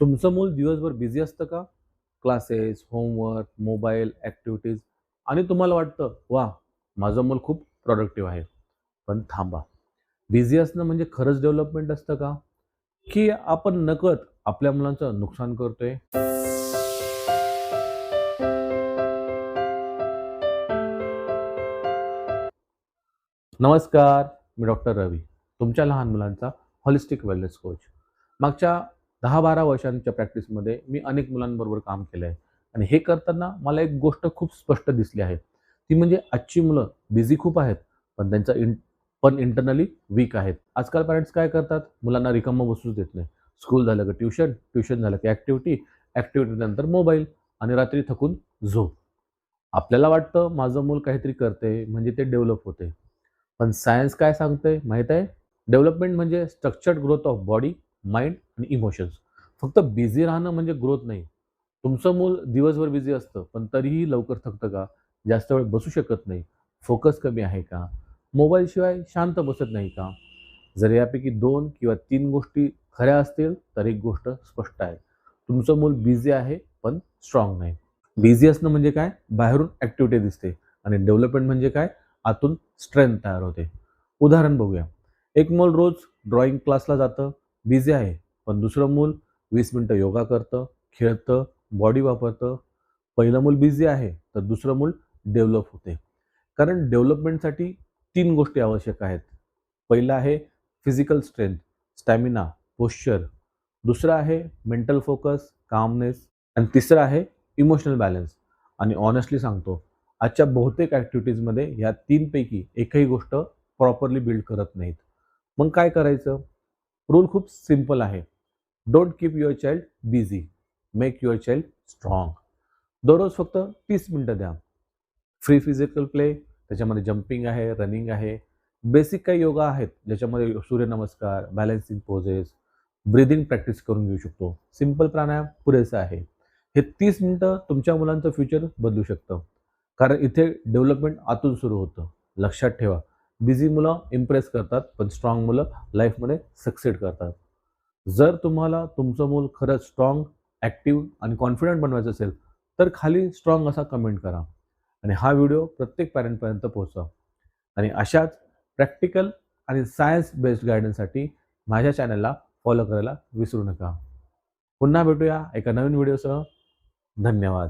तुमचं मूल दिवसभर बिझी असतं का? क्लासेस, होमवर्क, मोबाईल, ॲक्टिव्हिटीज आणि तुम्हाला वाटतं, "वाह! माझं मूल खूप प्रॉडक्टिव्ह आहे." पण थांबा. बिझी असणं म्हणजे खरंच डेव्हलपमेंट असतं का? की आपण नकळत आपल्या मुलांचं नुकसान करतोय? नमस्कार, मी डॉक्टर रवी. तुमच्या लहान मुलांचा हॉलिस्टिक वेलनेस कोच. मागच्या 10-12 वर्षांच्या प्रॅक्टिसमध्ये मी अनेक मुलांबरोबर काम केलं आहे आणि हे करताना मला एक गोष्ट खूप स्पष्ट दिसली आहे. ती म्हणजे आजची मुलं बिझी खूप आहेत, पण पण इंटरनली वीक आहेत. आजकाल पॅरेंट्स काय करतात? मुलांना रिकामं बसूच देत नाही. स्कूल झालं की ट्यूशन, ट्यूशन झालं की ॲक्टिव्हिटी, ॲक्टिव्हिटीनंतर मोबाईल आणि रात्री थकून झोप. आपल्याला वाटतं माझं मूल काहीतरी करतंय म्हणजे ते डेव्हलप होते. पण सायन्स काय सांगतंय माहीत आहे? डेव्हलपमेंट म्हणजे structured growth of body, mind आणि इमोशन्स. फक्त बिझी राहणं म्हणजे ग्रोथ नाही. तुमचं मूल दिवसभर बिझी असतं, पण तरीही लवकर थकतं का? जास्त वेळ बसू शकत नाही, फोकस कमी आहे का? मोबाईलशिवाय शांत बसत नाही का? जर यापैकी 2 किंवा 3 गोष्टी खऱ्या असतील, तर एक गोष्ट स्पष्ट आहे. तुमचं मूल बिझी आहे, पण स्ट्राँग नाही. बिझी असणं म्हणजे काय? बाहेरून ॲक्टिव्हिटी दिसते आणि डेव्हलपमेंट म्हणजे काय? आतून स्ट्रेंथ तयार होते. उदाहरण बघूया. एक मूल रोज ड्रॉइंग क्लासला जातं, बिझी आहे. पण दुसरं मूल 20 मिनिटं योगा करतं, खेळतं, बॉडी वापरतं. पहिलं मूल बिझी आहे, तर दुसरं मूल डेव्हलप होते. कारण डेव्हलपमेंटसाठी 3 गोष्टी आवश्यक आहेत. पहिलं आहे फिजिकल स्ट्रेंथ, स्टॅमिना, पोश्चर. दुसरं आहे मेंटल फोकस, कामनेस आणि तिसरं आहे इमोशनल बॅलन्स. आणि हॉनेस्टली सांगतो, आजच्या बहुतेक ॲक्टिव्हिटीजमध्ये ह्या 3 पैकी एकही गोष्ट प्रॉपरली बिल्ड करत नाहीत. मग काय करायचं? रूल खूप सिंपल आहे. Don't keep your child busy. Make your child strong. दररोज फक्त 30 मिनिटं द्या. फ्री फिजिकल प्ले, त्याच्यामध्ये जंपिंग आहे, रनिंग आहे. बेसिक काही योगा आहेत, ज्याच्यामध्ये सूर्यनमस्कार, बॅलन्सिंग पोजेस, ब्रीथिंग प्रॅक्टिस करून घेऊ शकतो. सिंपल प्राणायाम पुरेसा आहे. हे 30 मिनिटं तुमच्या मुलांचं फ्युचर बदलू शकतं. कारण इथे डेव्हलपमेंट आतून सुरू होतं. लक्षात ठेवा, बिझी मुलं इम्प्रेस करतात, पण स्ट्राँग मुलं लाईफमध्ये सक्सीड करतात. जर तुम्हाला तुमचं मूल खरंच स्ट्राँग, ॲक्टिव्ह आणि कॉन्फिडंट बनवायचं असेल, तर खाली स्ट्राँग असा कमेंट करा आणि हा व्हिडिओ प्रत्येक पॅरेंटपर्यंत पोहोचवा. आणि अशाच प्रॅक्टिकल आणि सायन्स बेस्ड गाईडन्ससाठी माझ्या चॅनलला फॉलो करायला विसरू नका. पुन्हा भेटूया एका नवीन व्हिडिओसह. धन्यवाद.